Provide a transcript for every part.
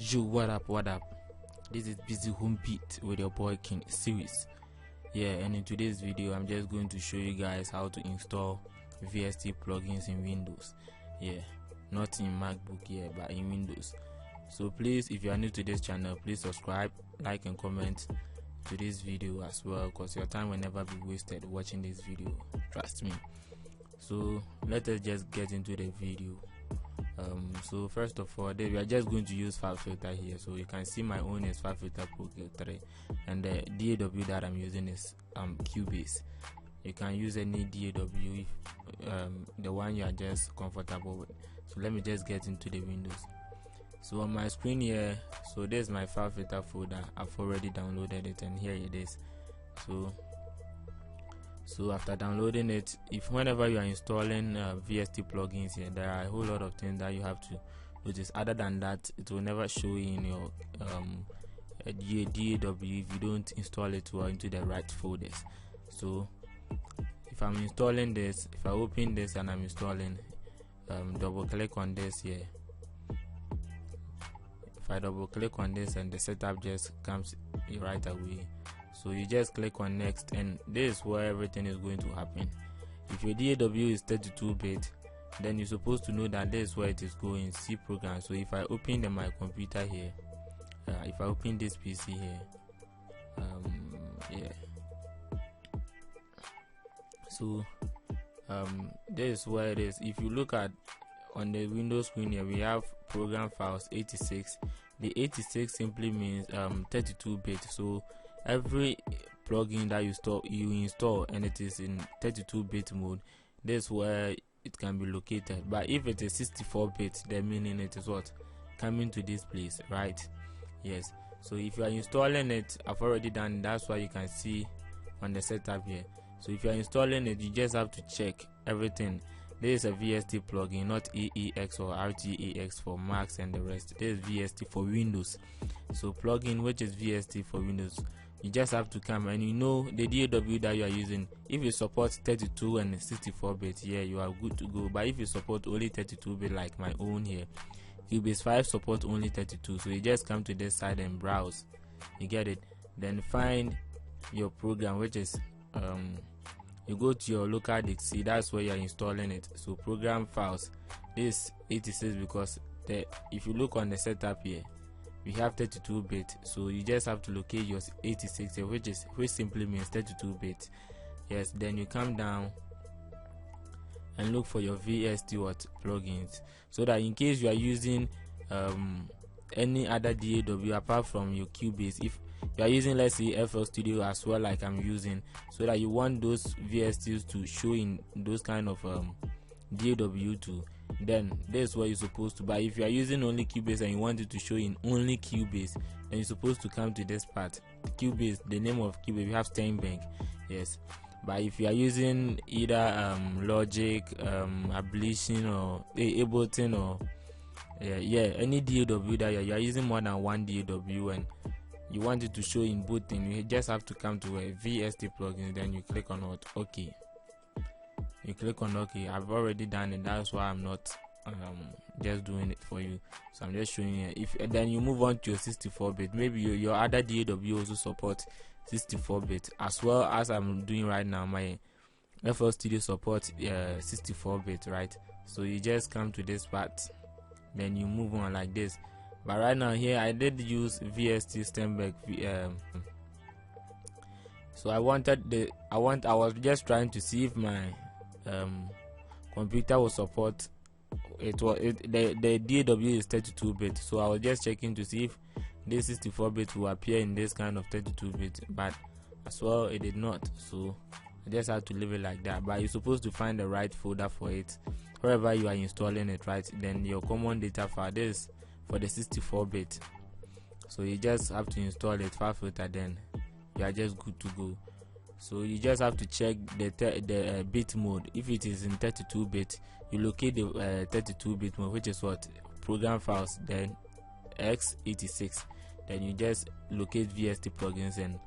Yo, what up? This is Busy Home Beat with your boy King Series. Yeah, and in today's video, I'm just going to show you guys how to install VST plugins in Windows. Yeah, not in MacBook, yeah, but in Windows. So please, if you are new to this channel, please subscribe, like, and comment to this video as well, because your time will never be wasted watching this video. Trust me. So let us just get into the video. So first of all, we are just going to use file filter here. So you can see my own is file filter Pro 3, and the DAW that I'm using is Cubase. You can use any DAW if the one you are just comfortable with. So let me just get into the Windows. So on my screen here, so this is my file filter folder. I've already downloaded it, and here it is. So after downloading it, if whenever you are installing VST plugins here, there are a whole lot of things that you have to notice. Other than that, it will never show in your DAW if you don't install it well into the right folders. So if I'm installing this, if I open this and I'm installing, double click on this here. If I double click on this, and the setup just comes right away. So you just click on next, and this is where everything is going to happen. If your DAW is 32-bit, then you're supposed to know that this is where it is going, C program. So if I open my computer here, if I open this PC here, so this is where it is. If you look at on the Windows screen here, we have program files 86. The 86 simply means 32-bit. So every plugin that you install and it is in 32-bit mode, this is where it can be located. But if it is 64-bit, then meaning it is what coming to this place, right? Yes. So if you are installing it, I've already done it. That's why you can see on the setup here. So if you are installing it, you just have to check everything. This is a VST plugin, not AEX or RTAX for Macs and the rest. This is VST for Windows. So plugin which is VST for Windows, you just have to come, and you know the DAW that you are using. If you support 32 and 64-bit, yeah, you are good to go. But if you support only 32-bit like my own here, Cubase 5 support only 32. So you just come to this side and browse. You get it? Then find your program, which is you go to your local disk. That's where you are installing it. So program files, this 86, because if you look on the setup here, we have 32-bit. So you just have to locate your 86 here, which simply means 32-bit. Yes. Then you come down and look for your VST plugins, so that in case you are using any other DAW apart from your Cubase, if you are using, let's say, FL Studio as well, like I'm using, so that you want those VSTs to show in those kind of DAW too, then this is what you're supposed to. But if you are using only Cubase and you want it to show in only Cubase, then you're supposed to come to this part. Cubase, the name of Cubase, we have Steinbank. Yes. But if you are using either Logic, Ableton, or Ableton, or any DAW that you are using more than one DAW, and you want it to show in both things, you just have to come to a VST plugin. Then you click on OK. You click on OK. I've already done it. That's why I'm not just doing it for you. So I'm just showing you. If then you move on to your 64-bit, maybe your other DAW also support 64-bit as well as I'm doing right now. My FL Studio supports 64-bit, right? So you just come to this part, then you move on like this. But right now here, I did use VST Steinbank. So I was just trying to see if my computer will support it. The DAW is 32-bit, so I was just checking to see if this 64-bit will appear in this kind of 32-bit, but as well it did not. So I just had to leave it like that. But you're supposed to find the right folder for it wherever you are installing it, right? Then your common data file, this for the 64-bit. So you just have to install it, file filter, then you are just good to go. So you just have to check the bit mode. If it is in 32-bit, you locate the 32-bit mode, which is what program files, then x86. Then you just locate VST plugins and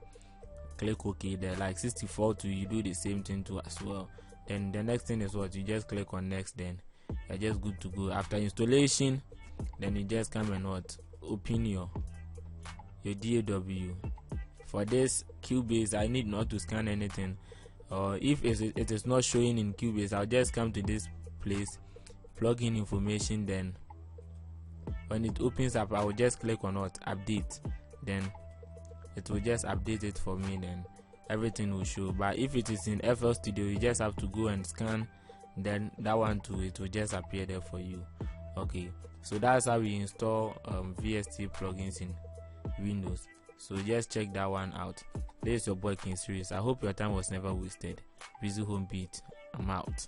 click OK. There, like 64 too, you do the same thing too as well. Then the next thing is what you just click on next. Then you're just good to go. After installation, then you just come and open your DAW. For this Cubase, I need not to scan anything, or if it is not showing in Cubase, I'll just come to this place, plug in information, then when it opens up, I will just click on what update, then it will just update it for me, then everything will show. But if it is in FL Studio, you just have to go and scan, then that one too, it will just appear there for you. Okay, so that's how we install VST plugins in Windows. So just check that one out. This is your boy King Series. I hope your time was never wasted. Busy Home Beat, I'm out.